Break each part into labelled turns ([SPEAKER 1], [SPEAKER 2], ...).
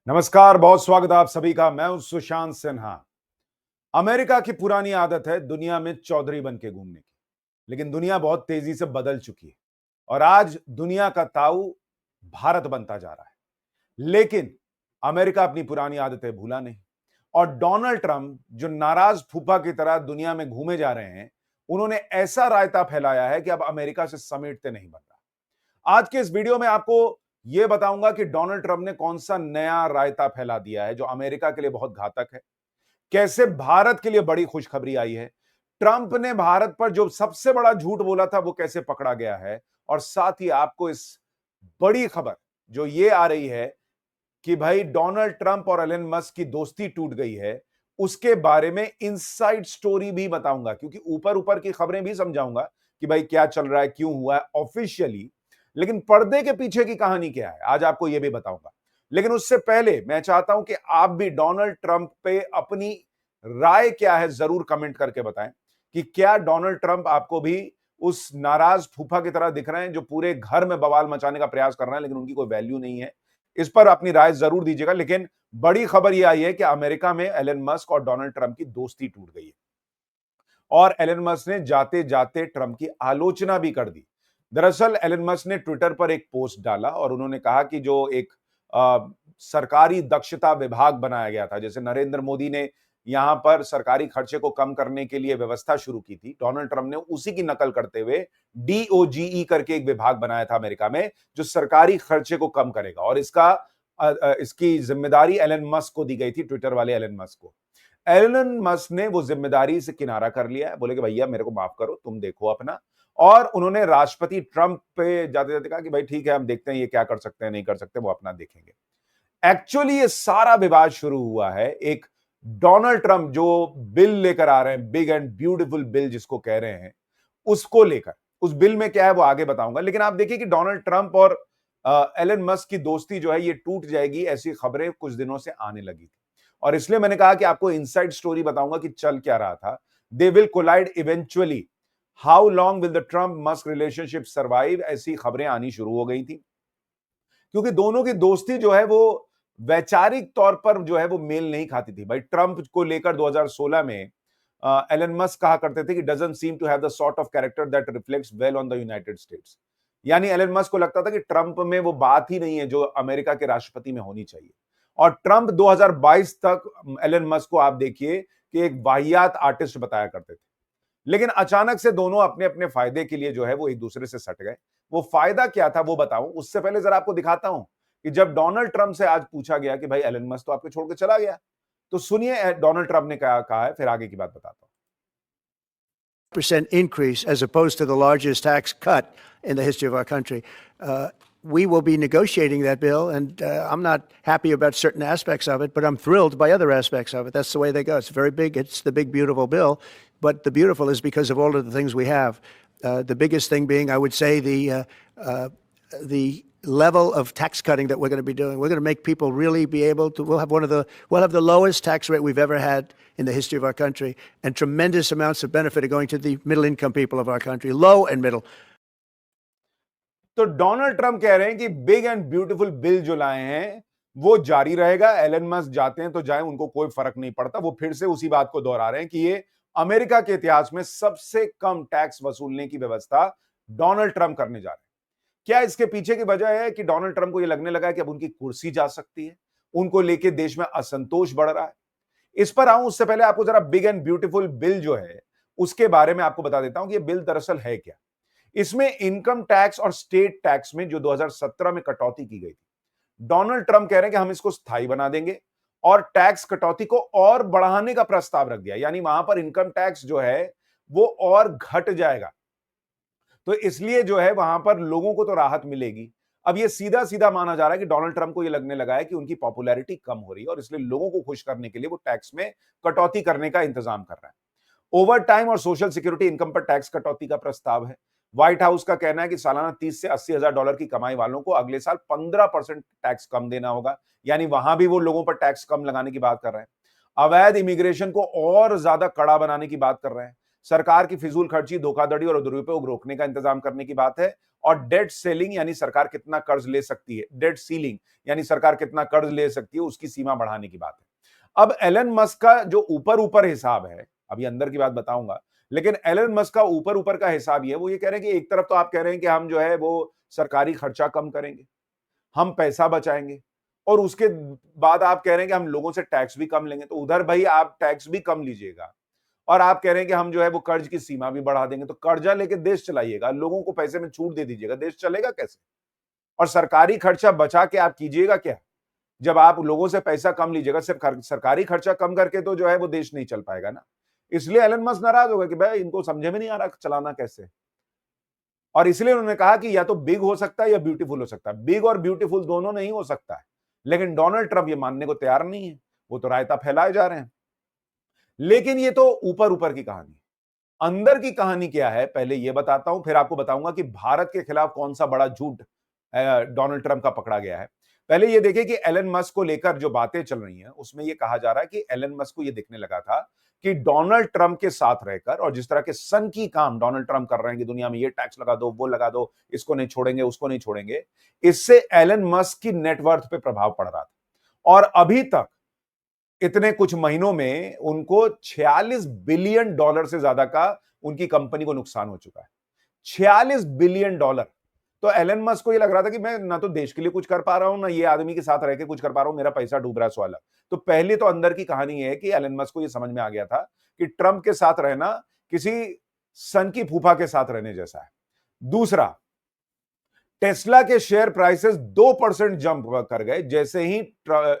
[SPEAKER 1] नमस्कार, बहुत स्वागत है आप सभी का। मैं हूं सुशांत सिन्हा। अमेरिका की पुरानी आदत है दुनिया में चौधरी बन के घूमने की, लेकिन दुनिया बहुत तेजी से बदल चुकी है और आज दुनिया का ताऊ भारत बनता जा रहा है। लेकिन अमेरिका अपनी पुरानी आदतें भूला नहीं और डोनाल्ड ट्रंप जो नाराज फूफा की तरह दुनिया में घूमे जा रहे हैं, उन्होंने ऐसा रायता फैलाया है कि अब अमेरिका से समेटते नहीं बन रहा। आज के इस वीडियो में आपको यह बताऊंगा कि डोनाल्ड ट्रंप ने कौन सा नया रायता फैला दिया है जो अमेरिका के लिए बहुत घातक है। कैसे भारत के लिए बड़ी खुशखबरी आई है। ट्रंप ने भारत पर जो सबसे बड़ा झूठ बोला था वो कैसे पकड़ा गया है। और साथ ही आपको इस बड़ी खबर जो ये आ रही है कि भाई डोनाल्ड ट्रंप और एलन मस्क की दोस्ती टूट गई है, उसके बारे में इनसाइड स्टोरी भी बताऊंगा, क्योंकि ऊपर ऊपर की खबरें भी समझाऊंगा कि भाई क्या चल रहा है, क्यों हुआ है ऑफिशियली, लेकिन पर्दे के पीछे की कहानी क्या है आज आपको यह भी बताऊंगा। लेकिन उससे पहले मैं चाहता हूं कि आप भी डोनाल्ड ट्रंप पे अपनी राय क्या है जरूर कमेंट करके बताएं कि क्या डोनाल्ड ट्रंप आपको भी उस नाराज फूफा की तरह दिख रहे हैं जो पूरे घर में बवाल मचाने का प्रयास कर रहे हैं लेकिन उनकी कोई वैल्यू नहीं है। इस पर अपनी राय जरूर दीजिएगा। लेकिन बड़ी खबर यह आई है कि अमेरिका में एलन मस्क और डोनाल्ड ट्रंप की दोस्ती टूट गई है और एलन मस्क ने जाते जाते ट्रंप की आलोचना भी कर दी। दरअसल एलन मस्क ने ट्विटर पर एक पोस्ट डाला और उन्होंने कहा कि जो एक सरकारी दक्षता विभाग बनाया गया था, जैसे नरेंद्र मोदी ने यहां पर सरकारी खर्चे को कम करने के लिए व्यवस्था शुरू की थी, डोनाल्ड ट्रंप ने उसी की नकल करते हुए डीओजीई करके एक विभाग बनाया था अमेरिका में जो सरकारी खर्चे को कम करेगा और इसकी जिम्मेदारी एलन मस्क को दी गई थी, ट्विटर वाले एलन मस्क को। एलन मस्क ने वो जिम्मेदारी से किनारा कर लिया है, बोले कि भैया मेरे को माफ करो, तुम देखो अपना। और उन्होंने राष्ट्रपति ट्रंप पे जाते जाते कहा कि भाई ठीक है, हम देखते हैं ये क्या कर सकते हैं, नहीं कर सकते, वो अपना देखेंगे। एक्चुअली ये सारा विवाद शुरू हुआ है एक डोनाल्ड ट्रंप जो बिल लेकर आ रहे हैं, बिग एंड ब्यूटीफुल बिल जिसको कह रहे हैं, उसको लेकर। उस बिल में क्या है वो आगे बताऊंगा, लेकिन आप देखिए कि डोनाल्ड ट्रंप और एलन मस्क की दोस्ती जो है ये टूट जाएगी, ऐसी खबरें कुछ दिनों से आने लगी थी और इसलिए मैंने कहा कि आपको इनसाइड स्टोरी बताऊंगा कि चल क्या रहा था। They will collide eventually, how long will the Trump Musk relationship survive, ऐसी खबरें आनी शुरू हो गई थी क्योंकि दोनों की दोस्ती जो है वो वैचारिक तौर पर जो है वो मेल नहीं खाती थी। भाई ट्रंप को लेकर 2016 में एलन मस्क कहा करते थे कि doesn't seem to have the sort of character that reflects well on the United States. यानी एलन मस्क को लगता था कि ट्रंप में वो बात ही नहीं है जो अमेरिका के राष्ट्रपति में होनी चाहिए। और ट्रंप 2022 तक एलन मस्क को आप देखिए कि एक वाहियात आर्टिस्ट बताया करते थे, लेकिन अचानक से दोनों अपने अपने फायदे के लिए जो है वो एक दूसरे से सट गए। वो फायदा क्या था वो बताऊं, उससे पहले जरा आपको दिखाता हूं कि जब डोनाल्ड ट्रंप से आज पूछा गया कि भाई एलन मस्क तो आपको छोड़ के चला गया, तो सुनिए डोनाल्ड ट्रंप ने क्या कहा है, फिर आगे की बात बताता हूं।
[SPEAKER 2] percent increase as opposed to the largest tax cut in the history of our country. We will be negotiating that bill, and I'm not happy about certain aspects of it, but I'm thrilled by other aspects of it. That's the way they go. It's very big. It's the big, beautiful bill, but the beautiful is because of all of the things we have. The biggest thing being, I would say, the level of tax cutting that we're going to be doing. We're going to make people really be able to. We'll have the lowest tax rate we've ever had in the history of our country, and tremendous amounts of benefit are going to the middle-income people of our country, low and middle.
[SPEAKER 1] तो Donald Trump कह रहे हैं कि big and beautiful bill जो लाए हैं वो जारी रहेगा। एलन मस्क जाते हैं तो जाएं, उनको कोई फर्क नहीं पड़ता। वो फिर से उसी बात को दोहरा रहे हैं कि ये अमेरिका के इतिहास में सबसे कम टैक्स वसूलने की व्यवस्था डोनाल्ड ट्रंप करने जा रहे हैं। क्या इसके पीछे की वजह है कि डोनाल्ड ट्रंप को यह लगने लगा है कि अब उनकी कुर्सी जा सकती है, उनको लेके देश में असंतोष बढ़ रहा है? इस पर आऊं उससे पहले आपको जरा बिग एंड ब्यूटीफुल बिल जो है उसके बारे में आपको बता देता हूं कि यह बिल दरअसल है क्या। इसमें इनकम टैक्स और स्टेट टैक्स में जो 2017 में कटौती की गई थी, डोनाल्ड ट्रंप कह रहे हैं कि हम इसको स्थायी बना देंगे और टैक्स कटौती को और बढ़ाने का प्रस्ताव रख दिया। यानी वहां पर इनकम टैक्स जो है वो और घट जाएगा, तो इसलिए जो है वहां पर लोगों को तो राहत मिलेगी। अब ये सीधा सीधा माना जा रहा है कि डोनाल्ड ट्रंप को ये लगने लगा है कि उनकी पॉपुलैरिटी कम हो रही है और इसलिए लोगों को खुश करने के लिए वो टैक्स में कटौती करने का इंतजाम कर रहा है। ओवर टाइम और सोशल सिक्योरिटी इनकम पर टैक्स कटौती का प्रस्ताव है। व्हाइट हाउस का कहना है कि सालाना 30 से 80 हजार डॉलर की कमाई वालों को अगले साल 15% टैक्स कम देना होगा। यानी वहां भी वो लोगों पर टैक्स कम लगाने की बात कर रहे हैं। अवैध इमिग्रेशन को और ज्यादा कड़ा बनाने की बात कर रहे हैं। सरकार की फिजूल खर्ची, धोखाधड़ी और दुरुपयोग रोकने का इंतजाम करने की बात है, और डेट सेलिंग यानी सरकार कितना कर्ज ले सकती है, डेट सीलिंग यानी सरकार कितना कर्ज ले सकती है, उसकी सीमा बढ़ाने की बात है। अब एलन मस्क का जो ऊपर ऊपर हिसाब है, अभी अंदर की बात बताऊंगा, लेकिन एलन मस्क का ऊपर ऊपर का हिसाब ये, वो ये कह रहे हैं कि एक तरफ तो आप कह रहे हैं कि हम जो है वो सरकारी खर्चा कम करेंगे, हम पैसा बचाएंगे, और उसके बाद आप कह रहे हैं कि हम लोगों से टैक्स भी कम लेंगे। तो उधर भाई आप टैक्स भी कम लीजिएगा, और आप कह रहे हैं कि हम जो है वो कर्ज की सीमा भी बढ़ा देंगे। तो कर्जा लेके देश चलाइएगा, लोगों को पैसे में छूट दे दीजिएगा, देश चलेगा कैसे? और सरकारी खर्चा बचा के आप कीजिएगा क्या? जब आप लोगों से पैसा कम लीजिएगा, सिर्फ सरकारी खर्चा कम करके तो जो है वो देश नहीं चल पाएगा ना। इसलिए एलन मस्क नाराज हो गए कि भाई इनको समझे में नहीं आ रहा चलाना कैसे। और इसलिए उन्होंने कहा कि या तो बिग हो सकता है या ब्यूटीफुल हो सकता है। बिग और ब्यूटीफुल दोनों नहीं हो सकता है। लेकिन डोनाल्ड ट्रंप ये मानने को तैयार नहीं है, वो तो रायता फैलाए जा रहे हैं। लेकिन ये तो ऊपर ऊपर की कहानी। अंदर की कहानी क्या है, पहले ये बताता हूं, फिर आपको बताऊंगा कि भारत के खिलाफ कौन सा बड़ा झूठ डोनाल्ड ट्रंप का पकड़ा गया है। पहले ये देखिए कि एलन मस्क को लेकर जो बातें चल रही हैं, उसमें ये कहा जा रहा है कि एलन मस्क को ये दिखने लगा था कि डोनाल्ड ट्रंप के साथ रहकर, और जिस तरह के सनकी काम डोनाल्ड ट्रंप कर रहे हैं कि दुनिया में ये टैक्स लगा दो, वो लगा दो, इसको नहीं छोड़ेंगे, उसको नहीं छोड़ेंगे, इससे एलन मस्क की नेटवर्थ पे प्रभाव पड़ रहा था। और अभी तक इतने कुछ महीनों में उनको $46 बिलियन से ज्यादा का उनकी कंपनी को नुकसान हो चुका है। $46 बिलियन। तो एलन मस्क को ये लग रहा था कि मैं ना तो देश के लिए कुछ कर पा रहा हूं, ना ये आदमी के साथ रह के कुछ कर पा रहा हूं, मेरा पैसा डूब रहा है सवाल। तो पहले तो अंदर की कहानी है कि एलन मस्क को ये समझ में आ गया था कि ट्रंप के साथ रहना किसी सन की फूफा के साथ रहने जैसा है। दूसरा, टेस्ला के शेयर प्राइसेस 2% जंप कर गए जैसे ही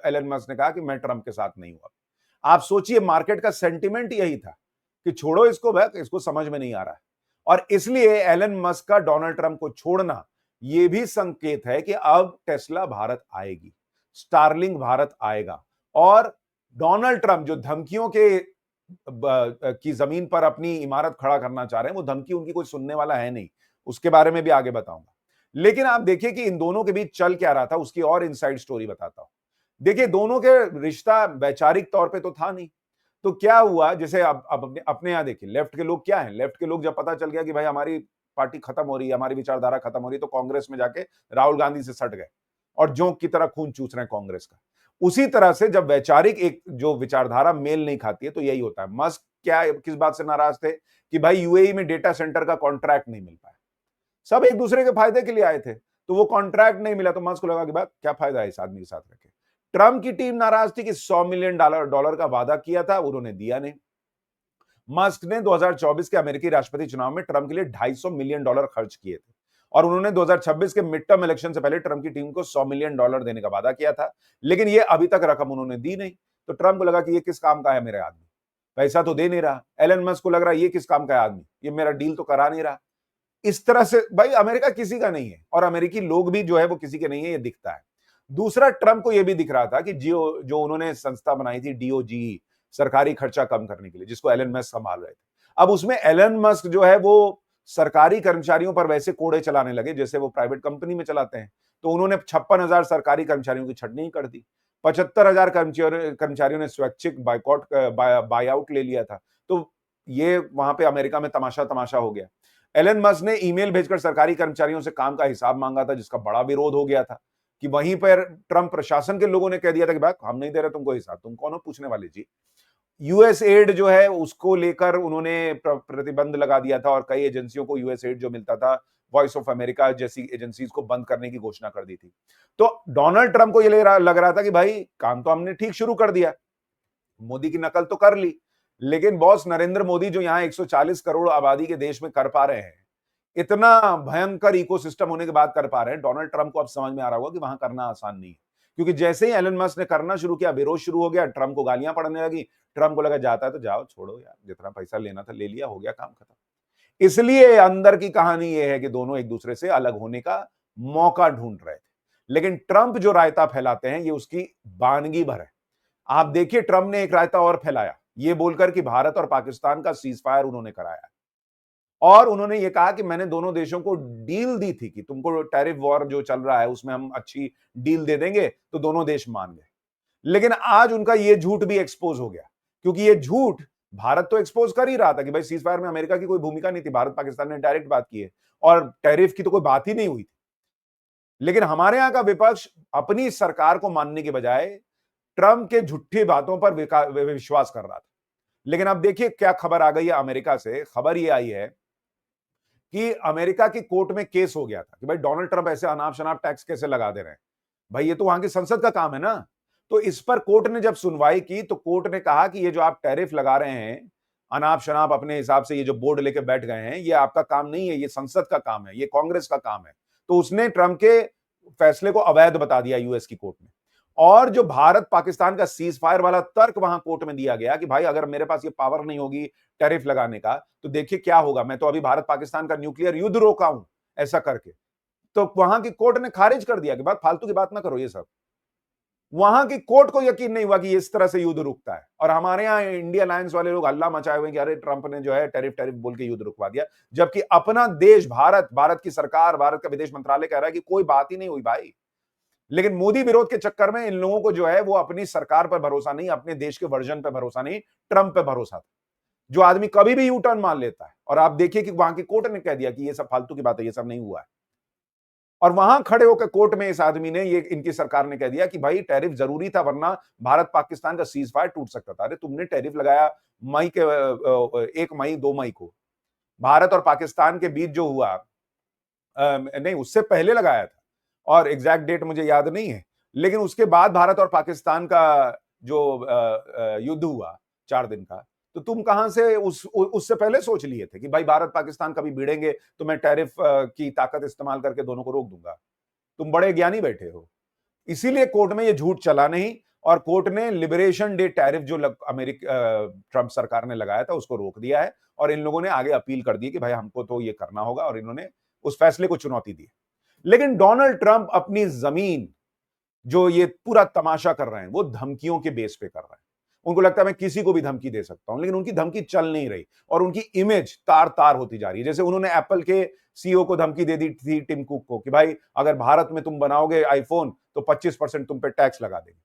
[SPEAKER 1] एलन मस्क ने कहा कि मैं ट्रंप के साथ नहीं हुआ। आप सोचिए, मार्केट का सेंटिमेंट यही था कि छोड़ो इसको, भाई इसको समझ में नहीं आ रहा है। और इसलिए एलन मस्क का डोनाल्ड ट्रंप को छोड़ना यह भी संकेत है कि अब टेस्ला भारत आएगी, स्टारलिंक भारत आएगा। और डोनाल्ड ट्रंप जो धमकियों के की जमीन पर अपनी इमारत खड़ा करना चाह रहे हैं, वो धमकी उनकी कोई सुनने वाला है नहीं। उसके बारे में भी आगे बताऊंगा। लेकिन आप देखिए कि इन दोनों के बीच चल क्या रहा था, उसकी और इनसाइड स्टोरी बताता हूं। देखिए, दोनों के रिश्ता वैचारिक तौर पे तो था नहीं। तो क्या हुआ, जैसे अब अपने यहां देखिए, लेफ्ट के लोग क्या हैं, लेफ्ट के लोग जब पता चल गया कि भाई हमारी पार्टी खत्म हो रही है, हमारी विचारधारा खत्म हो रही है, तो कांग्रेस में जाके राहुल गांधी से सट गए और जोंक की तरह खून चूस रहे हैं कांग्रेस का। उसी तरह से जब वैचारिक एक जो विचारधारा मेल नहीं खाती है, तो यही होता है। मस्क क्या किस बात से नाराज थे कि भाई यूएई में डेटा सेंटर का कॉन्ट्रैक्ट नहीं मिल पाया। सब एक दूसरे के फायदे के लिए आए थे, तो वो कॉन्ट्रैक्ट नहीं मिला, तो मस्क को लगा कि भाई क्या फायदा है इस आदमी के साथ रखे। ट्रंप की टीम नाराज थी कि $100 मिलियन का वादा किया था, उन्होंने दिया नहीं। मस्क ने 2024 के अमेरिकी राष्ट्रपति चुनाव में ट्रंप के लिए $250 मिलियन खर्च किए थे, और उन्होंने 2026 के मिड टर्म इलेक्शन से पहले ट्रंप की टीम को $100 मिलियन देने का वादा किया था, लेकिन ये अभी तक रकम उन्होंने दी नहीं। तो ट्रंप को लगा कि ये किस काम का है मेरे आदमी, पैसा तो दे नहीं रहा। एलन मस्क को लग रहा है ये किस काम का है आदमी, ये मेरा डील तो करा नहीं रहा। इस तरह से भाई अमेरिका किसी का नहीं है, और अमेरिकी लोग भी जो है वो किसी के नहीं है, ये दिखता है। दूसरा, ट्रंप को यह भी दिख रहा था कि जो उन्होंने संस्था बनाई थी डीओजी, सरकारी खर्चा कम करने के लिए, जिसको एलन मस्क संभाल रहे थे, अब उसमें एलन मस्क जो है वो सरकारी कर्मचारियों पर वैसे कोड़े चलाने लगे जैसे वो प्राइवेट कंपनी में चलाते हैं। तो उन्होंने 56,000 सरकारी कर्मचारियों की छटनी कर दी। 75,000 कर्मचारियों ने स्वैच्छिक बाय आउट ले लिया था। तो ये वहां पे अमेरिका में तमाशा हो गया। एलन मस्क ने ईमेल भेजकर सरकारी कर्मचारियों से काम का हिसाब मांगा था, जिसका बड़ा विरोध हो गया था कि वहीं पर ट्रंप प्रशासन के लोगों ने कह दिया था कि भाई हम नहीं दे रहे तुमको हिसाब, तुम कौन हो पूछने वाले जी। यूएस एड जो है उसको लेकर उन्होंने प्रतिबंध लगा दिया था, और कई एजेंसियों को यूएस एड जो मिलता था, वॉइस ऑफ अमेरिका जैसी एजेंसीज को बंद करने की घोषणा कर दी थी। तो डोनाल्ड ट्रंप को यह लग रहा था कि भाई काम तो हमने ठीक शुरू कर दिया, मोदी की नकल तो कर ली, लेकिन बॉस नरेंद्र मोदी जो यहां 140 करोड़ आबादी के देश में कर पा रहे हैं, इतना भयंकर इकोसिस्टम होने के बाद कर पा रहे हैं, डोनाल्ड ट्रंप को अब समझ में आ रहा होगा कि वहां करना आसान नहीं है। क्योंकि जैसे ही एलन मस्क ने करना शुरू किया, विरोध शुरू हो गया, ट्रंप को गालियां पड़ने लगी। ट्रंप को लगा जाता है तो जाओ, छोड़ो यार, जितना पैसा लेना था ले लिया, हो गया काम खत्म। इसलिए अंदर की कहानी यह है कि दोनों एक दूसरे से अलग होने का मौका ढूंढ रहे थे। लेकिन ट्रंप जो रायता फैलाते हैं, ये उसकी बानगी भर है। आप देखिए, ट्रंप ने एक रायता और फैलाया, ये बोलकर कि भारत और पाकिस्तान का सीज फायर उन्होंने कराया, और उन्होंने ये कहा कि मैंने दोनों देशों को डील दी थी कि तुमको टैरिफ वॉर जो चल रहा है उसमें हम अच्छी डील दे देंगे, तो दोनों देश मान गए। लेकिन आज उनका ये झूठ भी एक्सपोज हो गया, क्योंकि ये झूठ भारत तो एक्सपोज कर ही रहा था कि भाई सीज फायर में अमेरिका की कोई भूमिका नहीं थी, भारत पाकिस्तान ने डायरेक्ट बात की है और टैरिफ की तो कोई बात ही नहीं हुई थी। लेकिन हमारे यहां का विपक्ष अपनी सरकार को मानने के बजाय ट्रंप के झूठी बातों पर विश्वास कर रहा था। लेकिन अब देखिए क्या खबर आ गई है अमेरिका से। खबर यह आई है कि अमेरिका की कोर्ट में केस हो गया था कि भाई डोनाल्ड ट्रंप ऐसे अनाप शनाप टैक्स कैसे लगा दे रहे हैं। भाई ये तो वहां की संसद का काम है ना। तो इस पर कोर्ट ने जब सुनवाई की तो कोर्ट ने कहा कि ये जो आप टैरिफ लगा रहे हैं अनाप शनाप अपने हिसाब से, ये जो बोर्ड लेके बैठ गए हैं, ये आपका काम नहीं है, ये संसद का काम है, ये कांग्रेस का काम है। तो उसने ट्रंप के फैसले को अवैध बता दिया यूएस की कोर्ट में। और जो भारत पाकिस्तान का सीज फायर वाला तर्क वहां कोर्ट में दिया गया कि भाई अगर मेरे पास ये पावर नहीं होगी टैरिफ लगाने का तो देखिए क्या होगा, मैं तो अभी भारत पाकिस्तान का न्यूक्लियर युद्ध रोका हूं ऐसा करके। तो वहां की कोर्ट ने खारिज कर दिया कि बात फालतू की बात ना करो ये सब। वहां की कोर्ट को यकीन नहीं हुआ कि इस तरह से युद्ध रुकता है। और हमारे यहां इंडिया अलायंस वाले लोग हल्ला मचाए हुए कि अरे ट्रंप ने जो है टैरिफ टैरिफ बोल के युद्ध रुकवा दिया, जबकि अपना देश भारत की सरकार, भारत का विदेश मंत्रालय कह रहा है कि कोई बात ही नहीं हुई भाई। लेकिन मोदी विरोध के चक्कर में इन लोगों को जो है वो अपनी सरकार पर भरोसा नहीं, अपने देश के वर्जन पर भरोसा नहीं, ट्रंप पे भरोसा था। जो आदमी कभी भी यू टर्न मान लेता है। और आप देखिए कि वहां की कोर्ट ने कह दिया कि ये सब फालतू की बात है, ये सब नहीं हुआ है। और वहां खड़े होकर कोर्ट में इस आदमी ने, ये इनकी सरकार ने कह दिया कि भाई टैरिफ जरूरी था वरना भारत पाकिस्तान का सीज फायर टूट सकता था। अरे तुमने टैरिफ लगाया मई के 1 मई 2 मई को भारत और पाकिस्तान के बीच जो हुआ, नहीं उससे पहले लगाया था और एग्जैक्ट डेट मुझे याद नहीं है। लेकिन उसके बाद भारत और पाकिस्तान का जो युद्ध हुआ 4 दिन का, तो तुम कहां से उससे पहले सोच लिए थे कि भाई भारत पाकिस्तान कभी भिड़ेंगे तो मैं टैरिफ की ताकत इस्तेमाल करके दोनों को रोक दूंगा। तुम बड़े ज्ञानी बैठे हो। इसीलिए कोर्ट में ये झूठ चला नहीं और कोर्ट ने लिबरेशन डे टैरिफ जो ट्रंप सरकार ने लगाया था उसको रोक दिया है। और इन लोगों ने आगे अपील कर दी कि भाई हमको तो ये करना होगा और इन्होंने उस फैसले को चुनौती दी। लेकिन डोनाल्ड ट्रंप अपनी जमीन जो ये पूरा तमाशा कर रहे हैं वो धमकियों के बेस पे कर रहे हैं। उनको लगता है मैं किसी को भी धमकी दे सकता हूं, लेकिन उनकी धमकी चल नहीं रही और उनकी इमेज तार तार होती जा रही है। जैसे उन्होंने एप्पल के सीईओ को धमकी दे दी थी, टिम कुक को, कि भाई अगर भारत में तुम बनाओगे आईफोन तो 25% तुम पे टैक्स लगा देंगे।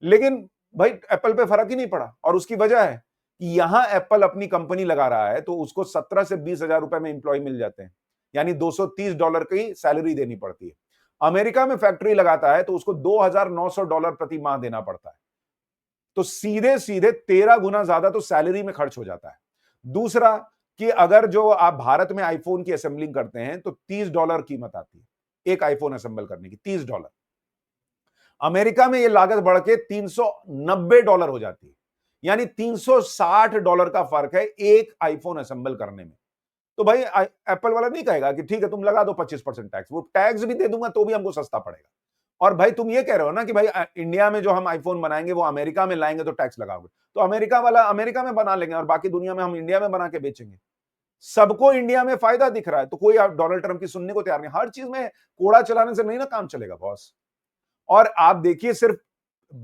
[SPEAKER 1] लेकिन भाई एप्पल पे फर्क ही नहीं पड़ा और उसकी वजह है कि यहां एप्पल अपनी कंपनी लगा रहा है तो उसको 17 से 20 हजार रुपए में इंप्लॉय मिल जाते हैं, यानी $230 की सैलरी देनी पड़ती है। अमेरिका में फैक्ट्री लगाता है तो उसको $2,900 प्रति माह देना पड़ता है। तो सीधे सीधे 13 गुना ज्यादा तो सैलरी में खर्च हो जाता है। दूसरा कि अगर जो आप भारत में आईफोन की असेंबलिंग करते हैं तो $30 कीमत आती है एक आईफोन असेंबल करने की, $30। अमेरिका में यह लागत बढ़ के $390 हो जाती है, यानी $360 का फर्क है एक आईफोन असेंबल करने में। तो भाई एप्पल वाला नहीं कहेगा कि ठीक है तुम लगा दो 25% टैक्स, वो टैक्स भी दे दूंगा तो भी हमको सस्ता पड़ेगा। और भाई तुम ये कह रहे हो ना कि भाई इंडिया में जो हम आईफोन बनाएंगे वो अमेरिका में लाएंगे तो टैक्स लगाओगे, तो अमेरिका वाला अमेरिका में बना लेंगे और बाकी दुनिया में हम इंडिया में बना के बेचेंगे। सबको इंडिया में फायदा दिख रहा है तो कोई डोनाल्ड ट्रंप की सुनने को तैयार नहीं। हर चीज में कोड़ा चलाने से नहीं ना काम चलेगा बॉस। और आप देखिए सिर्फ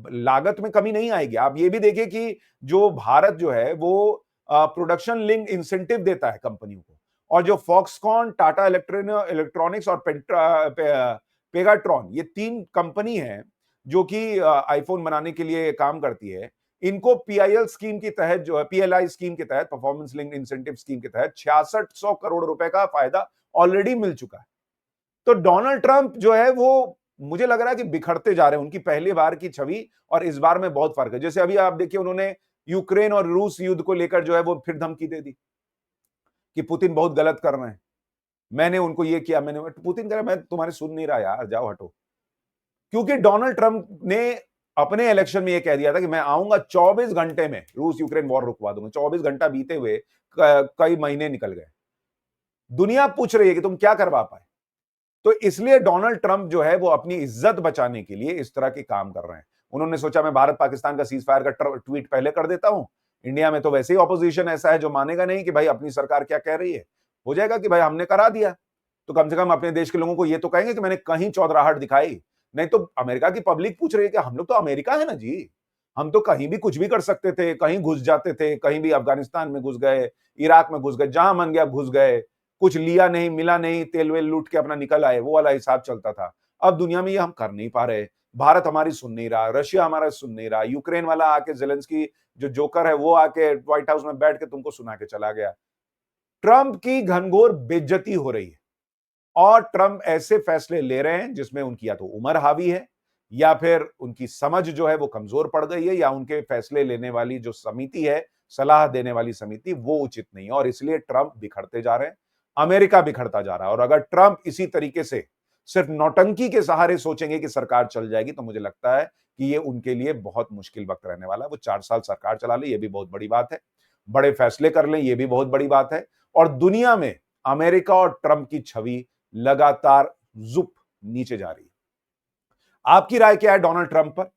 [SPEAKER 1] लागत में कमी नहीं आएगी, आप ये भी देखिए कि जो भारत जो है वो प्रोडक्शन लिंक इंसेंटिव देता है कंपनियों को। और जो फॉक्सकॉन, टाटा इलेक्ट्रॉनिक्स और पेगाट्रॉन, ये 3 कंपनी है जो कि आईफोन बनाने के लिए काम करती है। इनको पीआईएल स्कीम के तहत, जो है पीएलआई स्कीम के तहत, परफॉर्मेंस लिंक्ड इंसेंटिव स्कीम के तहत 6600 करोड़ रुपए का फायदा ऑलरेडी मिल चुका है। तो डोनाल्ड ट्रंप जो है वो, मुझे लग रहा है कि बिखरते जा रहे हैं। उनकी पहली बार की छवि और इस बार में बहुत फर्क है। जैसे अभी आप देखिए उन्होंने यूक्रेन और रूस युद्ध को लेकर जो है वो फिर धमकी दे दी कि पुतिन बहुत गलत कर रहे हैं, मैंने उनको ये किया, मैंने, पुतिन कह रहा मैं तुम्हारे सुन नहीं रहा यार, जाओ हटो। क्योंकि डोनाल्ड ट्रंप ने अपने इलेक्शन में ये कह दिया था कि मैं आऊंगा 24 घंटे में रूस यूक्रेन वॉर रुकवा दूंगा। 24 घंटा बीते हुए कई महीने निकल गए। दुनिया पूछ रही है कि तुम क्या करवा पाए। तो इसलिए डोनाल्ड ट्रंप जो है वो अपनी इज्जत बचाने के लिए इस तरह के काम कर रहे हैं। उन्होंने सोचा मैं भारत पाकिस्तान का सीज फायर का ट्वीट पहले कर देता हूं, इंडिया में तो वैसे ही ऑपोजिशन ऐसा है जो मानेगा नहीं कि भाई अपनी सरकार क्या कह रही है। हो जाएगा कि भाई हमने करा दिया तो कम से कम अपने देश के लोगों को ये तो कहेंगे कि मैंने कहीं चौधराहट दिखाई। नहीं तो अमेरिका की पब्लिक पूछ रही है कि हम लोग तो अमेरिका है ना जी, हम तो कहीं भी कुछ भी कर सकते थे, कहीं घुस जाते थे, कहीं भी अफगानिस्तान में घुस गए, इराक में घुस गए, जहां मन गया घुस गए, कुछ लिया नहीं, मिला नहीं, तेल वेल लूट के अपना निकल आए, वो वाला हिसाब चलता था। अब दुनिया में ये हम कर नहीं पा रहे। भारत हमारी सुन नहीं रहा, रशिया हमारा सुन नहीं रहा, यूक्रेन वाला आके जेलेंस्की जो जोकर है वो आके व्हाइट हाउस में बैठ के तुमको सुना के चला गया। ट्रंप की घनघोर बेइज्जती हो रही है और ट्रंप ऐसे फैसले ले रहे हैं जिसमें उनकी या तो उम्र हावी है या फिर उनकी समझ जो है वो कमजोर पड़ गई है या उनके फैसले लेने वाली जो समिति है, सलाह देने वाली समिति, वो उचित नहीं है और इसलिए ट्रंप बिखरते जा रहे हैं, अमेरिका बिखरता जा रहा है। और अगर ट्रंप इसी तरीके से सिर्फ नौटंकी के सहारे सोचेंगे कि सरकार चल जाएगी तो मुझे लगता है कि ये उनके लिए बहुत मुश्किल वक्त रहने वाला है। वो 4 साल सरकार चला ले, ये भी बहुत बड़ी बात है, बड़े फैसले कर लें, ये भी बहुत बड़ी बात है और दुनिया में अमेरिका और ट्रंप की छवि लगातार जुप नीचे जा रही है। आपकी राय क्या है डोनाल्ड ट्रंप पर?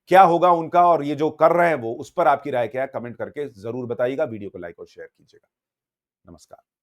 [SPEAKER 1] क्या होगा उनका और ये जो कर रहे हैं वो, उस पर आपकी राय क्या है? कमेंट करके जरूर बताइएगा। वीडियो को लाइक और शेयर कीजिएगा। नमस्कार।